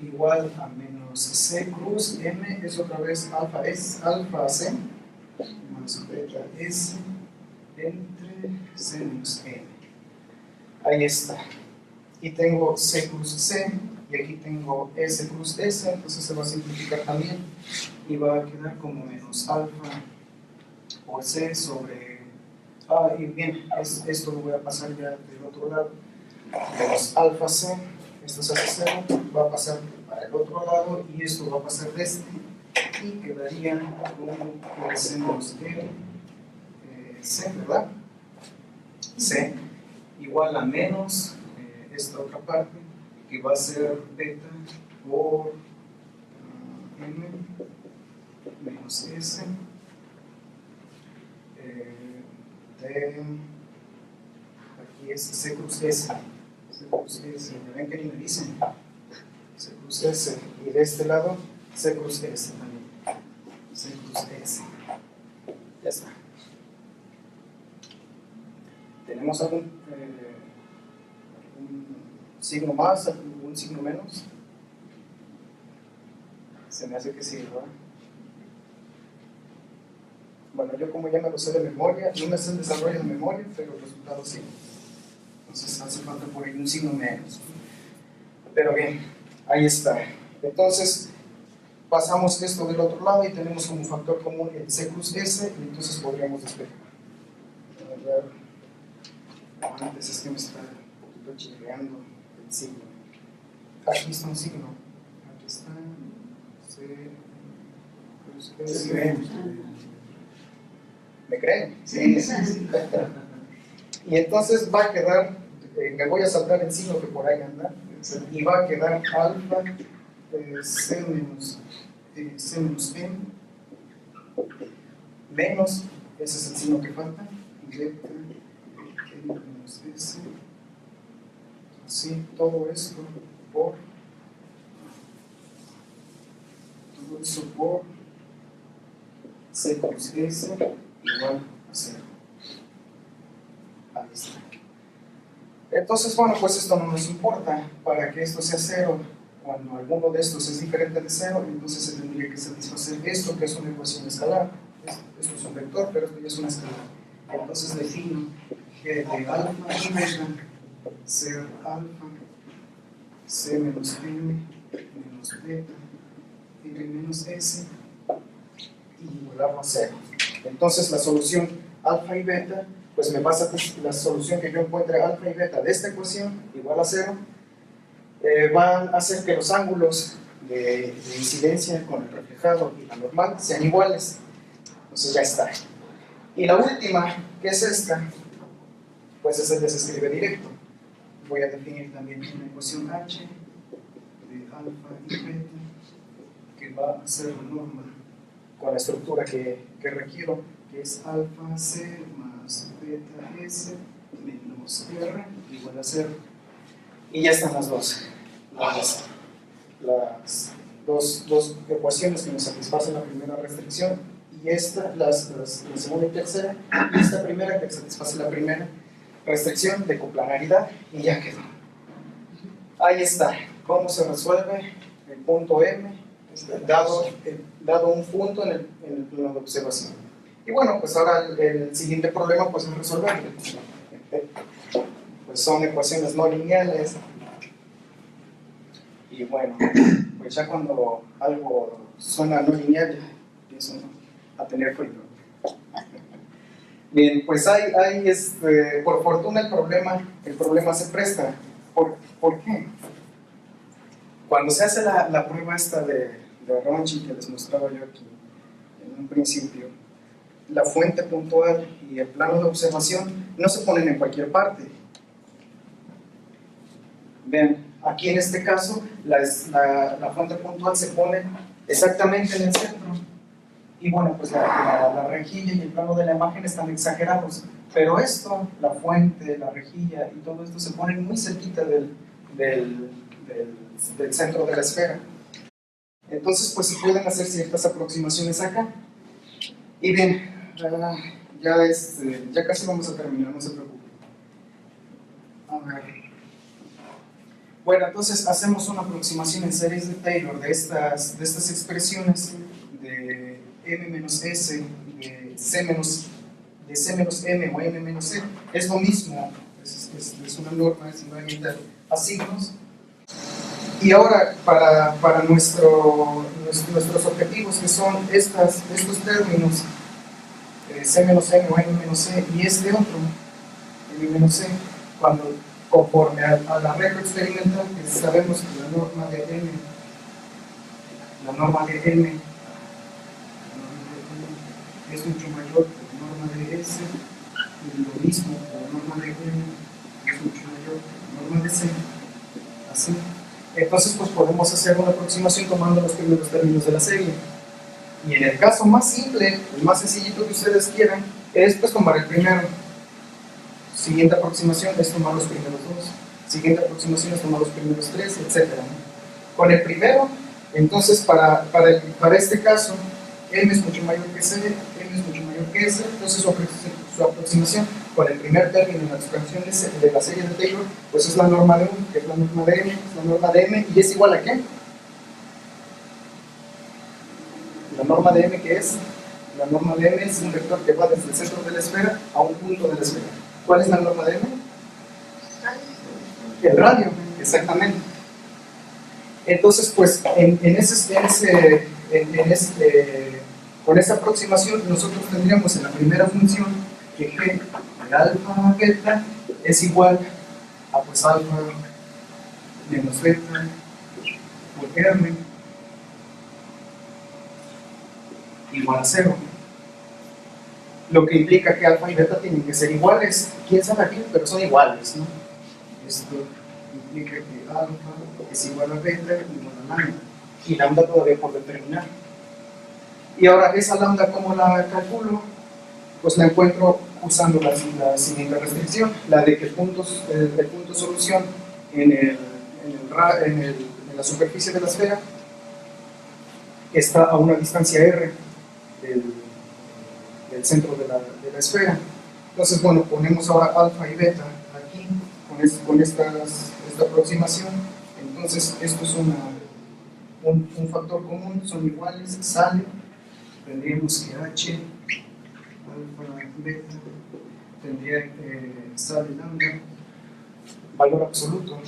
igual a menos C cruz M es otra vez alfa C más beta S entre C menos N. Ahí está. Y tengo C cruz C, y aquí tengo S cruz S, entonces se va a simplificar también, y va a quedar como menos alfa por C sobre... y bien, esto lo voy a pasar ya del otro lado. Menos alfa C, esto se hace 0, va a pasar para el otro lado, y esto va a pasar de este, y quedaría como C menos C, ¿verdad? C igual a menos esta otra parte, que va a ser beta por M menos S de, aquí es C cruz S, C cruz S, ¿me ven que ni me dicen? C cruz S, y de este lado C cruz S también, C cruz S, ya está. ¿Tenemos algún signo más, algún un signo menos. Se me hace que sí, ¿verdad? Bueno, yo como ya me lo sé de memoria, no me sé el desarrollo de memoria, pero el resultado sí. Entonces hace falta por ahí un signo menos. Pero bien, ahí está. Entonces, pasamos esto del otro lado y tenemos como factor común el C plus S, y entonces podríamos despejar. Antes es que me está un poquito chirreando el signo. Aquí está un signo. Aquí está C plus S. ¿Me creen? Sí. Y entonces va a quedar, me voy a saltar el signo que por ahí anda, y va a quedar alfa C menos M menos, ese es el signo que falta, beta menos S, así, todo esto por C plus S igual a 0. Ahí está. Entonces, bueno, pues esto no nos importa. Para que esto sea 0, cuando alguno de estos es diferente de 0, entonces se tendría que satisfacer esto, que es una ecuación escalar. Esto es un vector, pero esto ya es una escalar. Entonces defino que de alfa y beta ser alfa C menos M menos beta M menos S y igualarlo a 0. Entonces la solución alfa y beta, pues me pasa la solución que yo encuentre alfa y beta de esta ecuación igual a 0, van a hacer que los ángulos de incidencia con el reflejado y la normal sean iguales. Entonces ya está. Y la última, que es esta, pues esa ya se escribe directo. Voy a definir también una ecuación H de alfa y beta que va a ser la norma con la estructura que requiero, que es alfa C más beta S menos R igual a 0. Y ya están las dos ecuaciones que nos satisfacen la primera restricción, y esta, la segunda y tercera, y esta primera que satisface la primera restricción de coplanaridad, y ya quedó. Ahí está. ¿Cómo se resuelve el punto M dado un punto en el plano de observación? Y bueno, pues ahora el siguiente problema pues es resolverlo. Pues son ecuaciones no lineales. Y bueno, pues ya cuando algo suena no lineal, ya empiezo a tener frío. Bien, pues hay por fortuna el problema se presta. ¿Por qué? Cuando se hace la prueba esta de Ronchi que les mostraba yo aquí en un principio, la fuente puntual y el plano de observación no se ponen en cualquier parte. Vean, aquí en este caso la fuente puntual se pone exactamente en el centro, y bueno, pues la rejilla y el plano de la imagen están exagerados, pero esto, la fuente, la rejilla y todo esto se ponen muy cerquita del centro de la esfera. Entonces pues se pueden hacer ciertas aproximaciones acá. Y bien, ya casi vamos a terminar, no se preocupen. A ver. Bueno, entonces hacemos una aproximación en series de Taylor de estas expresiones de M menos S, de C menos M o M menos C. Es lo mismo, es una norma, es igualmente a signos. Y ahora, para nuestros objetivos, que son estos términos, C menos M o M menos C, y este otro, M menos C, conforme al arreglo experimental, que sabemos que la norma de M es mucho mayor que la norma de S, y lo mismo que la norma de M es mucho mayor que la norma de C, así. Entonces pues podemos hacer una aproximación tomando los primeros términos de la serie. Y en el caso más simple, el más sencillito que ustedes quieran, es pues tomar el primero. Siguiente aproximación es tomar los primeros dos. Siguiente aproximación es tomar los primeros tres, etc. Con el primero, entonces para este caso, M es mucho mayor que C, M es mucho mayor que S, entonces su aproximación con el primer término en la expansión de la serie de Taylor, pues es la norma de 1, que es la norma de M, es la norma de M, y es igual a ¿qué? La norma de M, ¿qué es? La norma de M es un vector que va desde el centro de la esfera a un punto de la esfera. ¿Cuál es la norma de M? El radio, exactamente. Entonces, pues, con esa aproximación, nosotros tendríamos en la primera función que G de alfa beta es igual a pues alfa menos beta por R igual a 0. Lo que implica que alfa y beta tienen que ser iguales. ¿Quién sabe aquí? Pero son iguales, ¿no? Esto implica que alfa es igual a beta igual a lambda. Y lambda todavía por determinar. Y ahora, esa lambda, ¿cómo la calculo? Pues la encuentro usando la siguiente restricción, la de que el punto solución en la superficie de la esfera está a una distancia r del centro de la esfera. Entonces, bueno, ponemos ahora alfa y beta aquí con esta aproximación. Entonces, esto es un factor común, son iguales, sale. Tendríamos que h alfa beta tendría sale lambda, valor absoluto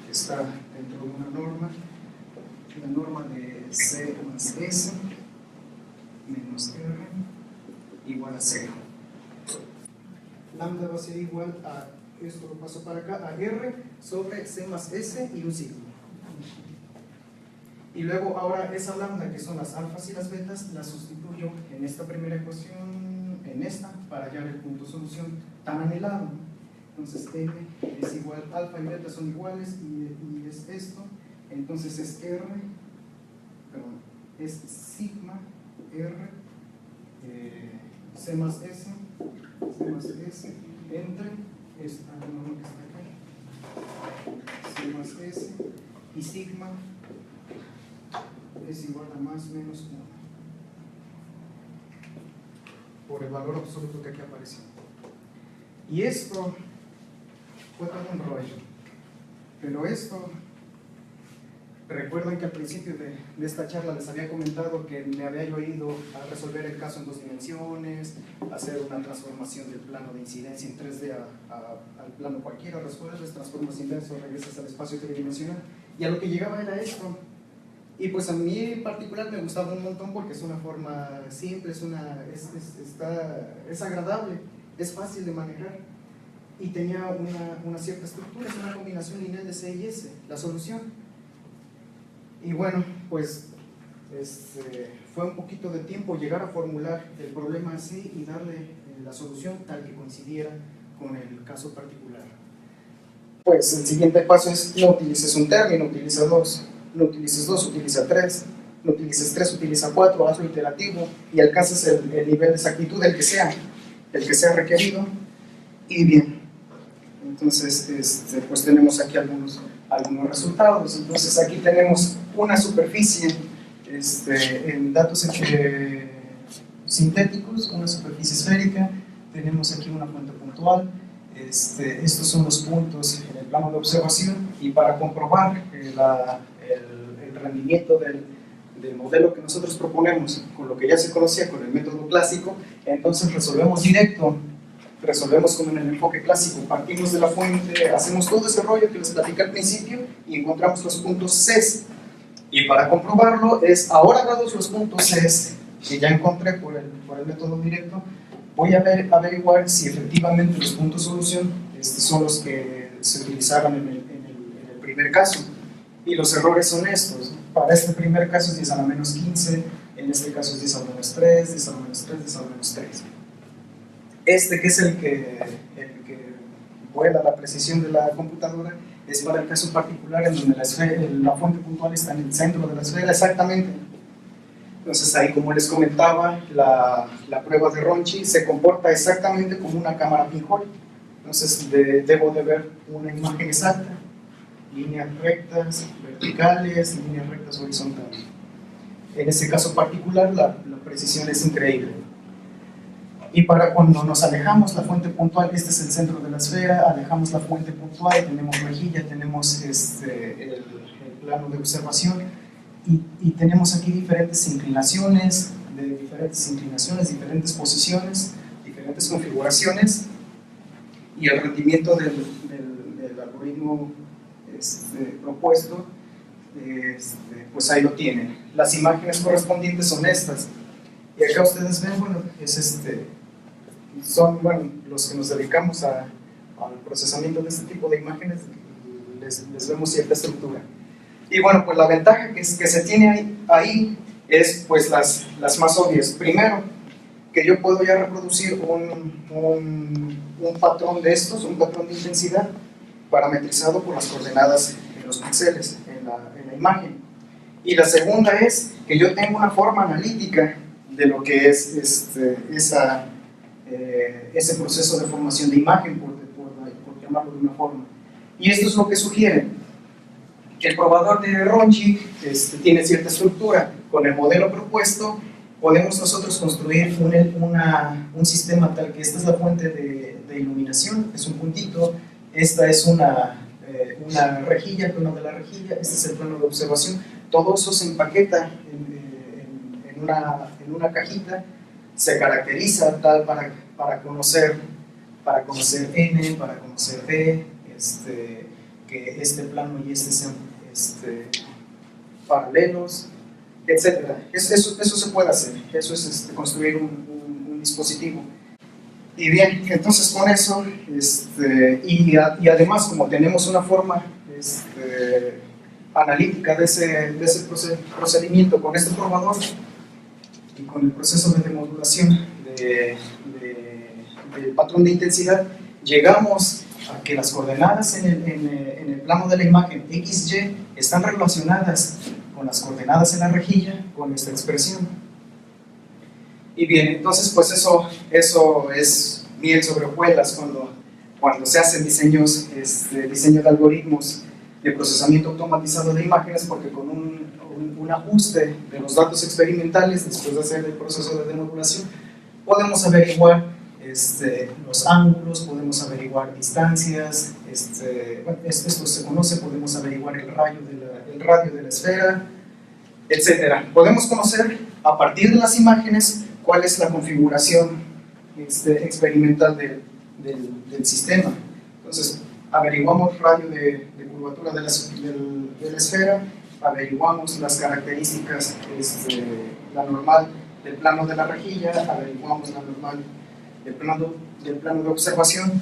que está dentro de una norma, la norma de C más S menos R igual a 0. Lambda va a ser igual a, esto lo paso para acá, a R sobre C más S y un sigma. Y luego ahora esa lambda, que son las alfas y las betas, la sustituyo en esta primera ecuación, en esta, para hallar el punto solución tan anhelado. Entonces M es igual, alfa y beta son iguales y es esto. Entonces es R, perdón, es sigma R C más S entre esta norma que está acá, C más S y sigma es igual a más menos 1 por el valor absoluto que aquí apareció. Y esto fue todo un rollo, pero esto, recuerdan que al principio de esta charla les había comentado que me había yo ido a resolver el caso en 2 dimensiones, hacer una transformación del plano de incidencia en 3D al plano cualquiera, resuelves, transformas inverso, regresas al espacio tridimensional, y a lo que llegaba era esto. Y pues a mí en particular me gustaba un montón porque es una forma simple, es agradable, es fácil de manejar y tenía una cierta estructura, es una combinación lineal de C y S, la solución. Y bueno, pues fue un poquito de tiempo llegar a formular el problema así y darle la solución tal que coincidiera con el caso particular. Pues el siguiente paso es no utilices un término, utiliza dos. No utilices 2, utiliza 3, no utilices 3, utiliza 4, hazlo iterativo y alcanzas el nivel de exactitud, el que sea requerido. Y bien, entonces pues tenemos aquí algunos resultados. Entonces aquí tenemos una superficie en datos sintéticos, una superficie esférica, tenemos aquí una fuente puntual. Estos son los puntos en el plano de observación y para comprobar el rendimiento del modelo que nosotros proponemos con lo que ya se conocía con el método clásico, entonces resolvemos directo, resolvemos como en el enfoque clásico, partimos de la fuente, hacemos todo ese rollo que les platicé al principio y encontramos los puntos Cs. Y para comprobarlo es, ahora dados los puntos Cs que ya encontré por el método directo, voy a averiguar si efectivamente los puntos solución son los que se utilizaron en el primer caso. Y los errores son estos. Para este primer caso es 10 a la menos 15, en este caso es 10 a la menos 3, 10 a la menos 3, 10 a la menos 3. Que es el que vuela la precisión de la computadora, es para el caso particular en donde la fuente puntual está en el centro de la esfera, exactamente. Entonces ahí, como les comentaba, la prueba de Ronchi se comporta exactamente como una cámara pinhole. Entonces debo de ver una imagen exacta, líneas rectas verticales, líneas rectas horizontales. En ese caso particular la precisión es increíble. Y para cuando nos alejamos la fuente puntual, este es el centro de la esfera, alejamos la fuente puntual, tenemos rejilla, tenemos el plano de observación y tenemos aquí diferentes inclinaciones, diferentes posiciones, diferentes configuraciones y el rendimiento del algoritmo propuesto, pues ahí lo tienen. Las imágenes correspondientes son estas. Y acá ustedes ven, bueno, son los que nos dedicamos al procesamiento de este tipo de imágenes, les vemos cierta estructura. Y bueno, pues la ventaja que se tiene ahí es pues las más obvias. Primero, que yo puedo ya reproducir un patrón de estos, un patrón de intensidad parametrizado por las coordenadas en los píxeles, en la imagen. Y la segunda es que yo tengo una forma analítica de lo que es ese proceso de formación de imagen, por llamarlo de una forma. Y esto es lo que sugiere que el probador de Ronchi tiene cierta estructura. Con el modelo propuesto podemos nosotros construir un sistema tal que esta es la fuente de iluminación, es un puntito, esta es una rejilla, el plano de la rejilla, este es el plano de observación. Todo eso se empaqueta en una cajita, se caracteriza tal para conocer N, para conocer B, que este plano y este sean paralelos, etc. Eso se puede hacer, eso es construir un dispositivo. Y bien, entonces con eso, y además como tenemos una forma analítica de ese procedimiento con este probador y con el proceso de demodulación del patrón de intensidad, llegamos a que las coordenadas en el plano de la imagen XY están relacionadas con las coordenadas en la rejilla con esta expresión. Y bien, entonces pues eso es miel sobre hojuelas cuando se hacen diseño de algoritmos de procesamiento automatizado de imágenes, porque con un ajuste de los datos experimentales después de hacer el proceso de demodulación podemos averiguar los ángulos, podemos averiguar distancias, esto se conoce, podemos averiguar el radio de la esfera, etc. Podemos conocer a partir de las imágenes cuál es la configuración experimental del sistema. Entonces, averiguamos radio de curvatura de la esfera, averiguamos las características, la normal del plano de la rejilla, averiguamos la normal del plano de observación.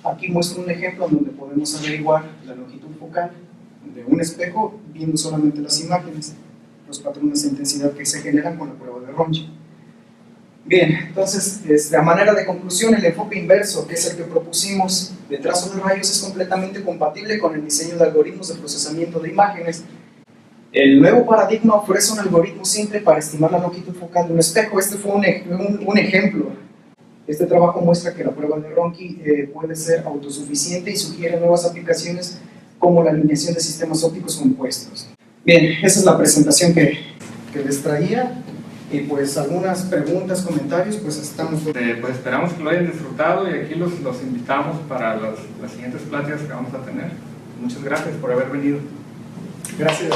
Aquí muestro un ejemplo donde podemos averiguar la longitud focal de un espejo viendo solamente las imágenes, los patrones de intensidad que se generan con la prueba de Ronchi. Bien, entonces, a manera de conclusión, el enfoque inverso, que es el que propusimos de trazo de rayos, es completamente compatible con el diseño de algoritmos de procesamiento de imágenes. El nuevo paradigma ofrece un algoritmo simple para estimar la longitud focal de un espejo. Este fue un ejemplo. Este trabajo muestra que la prueba de Ronchi puede ser autosuficiente y sugiere nuevas aplicaciones como la alineación de sistemas ópticos compuestos. Bien, esa es la presentación que les traía. Y pues algunas preguntas, comentarios, pues estamos... Pues esperamos que lo hayan disfrutado y aquí los invitamos para las siguientes pláticas que vamos a tener. Muchas gracias por haber venido. Gracias.